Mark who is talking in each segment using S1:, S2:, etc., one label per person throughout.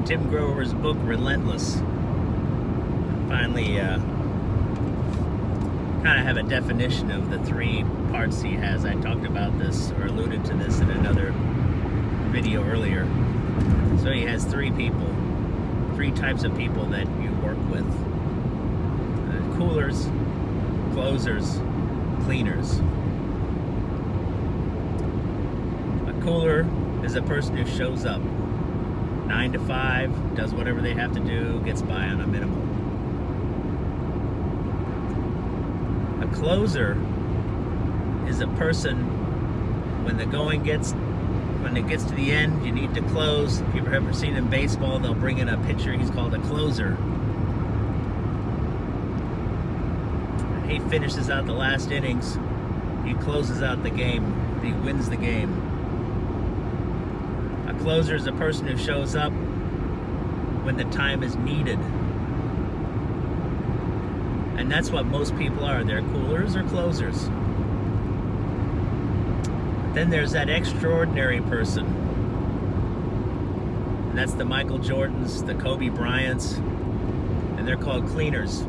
S1: Tim Grover's book, Relentless. Finally, kind of have a definition of the three parts he has. I talked about this or alluded to this in another video earlier. So he has three types of people that you work with: coolers, closers, cleaners. A cooler is a person who shows up 9 to 5, does whatever they have to do, gets by on a minimum. A closer is a person when it gets to the end, you need to close. If you've ever seen in baseball, they'll bring in a pitcher. He's called a closer. He finishes out the last innings. He closes out the game. He wins the game. A closer is a person who shows up when the time is needed. And that's what most people are. They're coolers or closers. Then there's that extraordinary person. And that's the Michael Jordans, the Kobe Bryants, and they're called cleaners.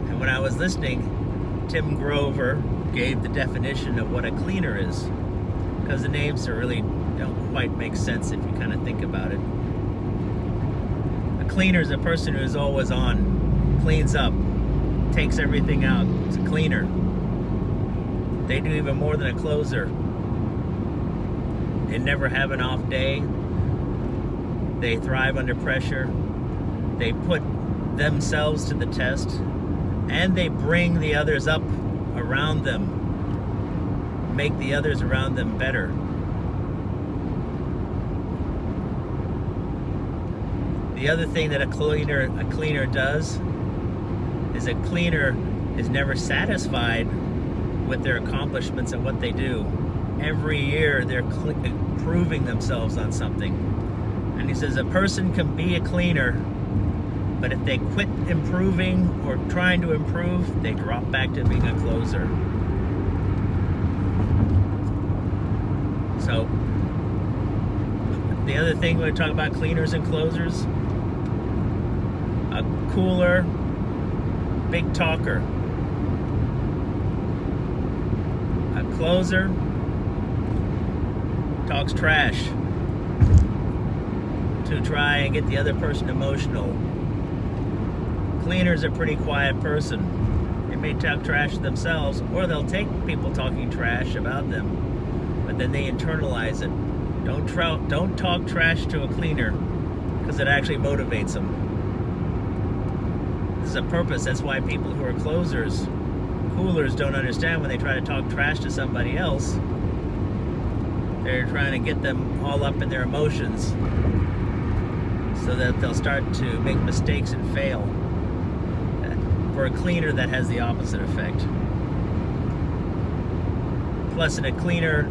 S1: And when I was listening, Tim Grover gave the definition of what a cleaner is, because the names really don't quite make sense if you kind of think about it. A cleaner is a person who is always on, cleans up, takes everything out. It's a cleaner. They do even more than a closer. They never have an off day. They thrive under pressure. They put themselves to the test, and they bring the others up around them, make the others around them better. The other thing that a cleaner does is a cleaner is never satisfied with their accomplishments and what they do. Every year they're improving themselves on something. And he says a person can be a cleaner, but if they quit improving or trying to improve, they drop back to being a closer. So the other thing when we talk about cleaners and closers, a cooler, big talker. A closer talks trash to try and get the other person emotional. Cleaner's a pretty quiet person. They may talk trash themselves, or they'll take people talking trash about them, but then they internalize it. Don't talk trash to a cleaner, because it actually motivates them. This is a purpose. That's why people who are closers, coolers, don't understand when they try to talk trash to somebody else. They're trying to get them all up in their emotions so that they'll start to make mistakes and fail. For a cleaner, that has the opposite effect. Plus, in a cleaner,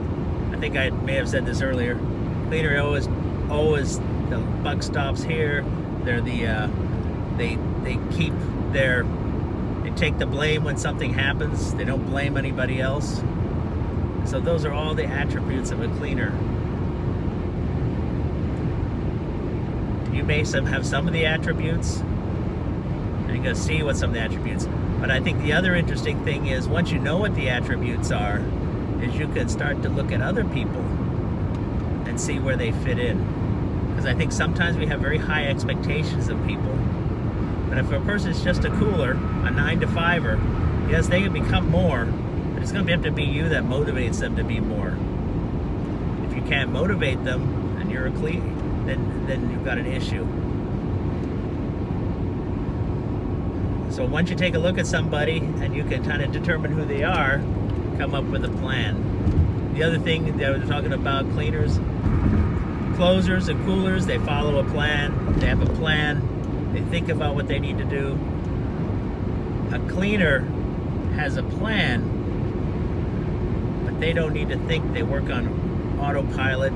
S1: I think I may have said this earlier, cleaner always the buck stops here. They're they take the blame when something happens. They don't blame anybody else. So those are all the attributes of a cleaner. You may have some of the attributes, and you're going to see what some of the attributes. But I think the other interesting thing is, once you know what the attributes are, is you can start to look at other people and see where they fit in. Because I think sometimes we have very high expectations of people. But if a person is just a cooler, a 9 to 5er, yes, they can become more, but it's going to have to be you that motivates them to be more. If you can't motivate them, and you're a cleaner, then you've got an issue. So once you take a look at somebody and you can kind of determine who they are, come up with a plan. The other thing that we're talking about, cleaners, closers and coolers, they follow a plan. They have a plan. They think about what they need to do. A cleaner has a plan, but they don't need to think. They work on autopilot.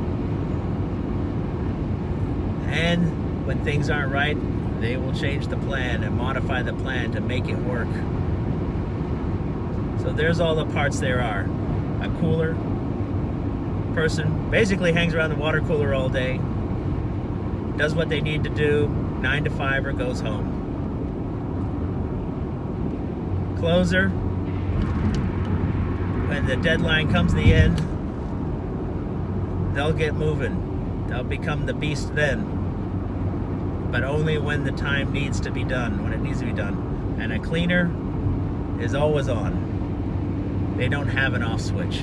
S1: And when things aren't right, they will change the plan and modify the plan to make it work. So there's all the parts there are. A cooler person basically hangs around the water cooler all day. does what they need to do, 9 to 5, or goes home. Closer, when the deadline comes to the end, they'll get moving. They'll become the beast then. But only when the time needs to be done, when it needs to be done. And a cleaner is always on. They don't have an off switch.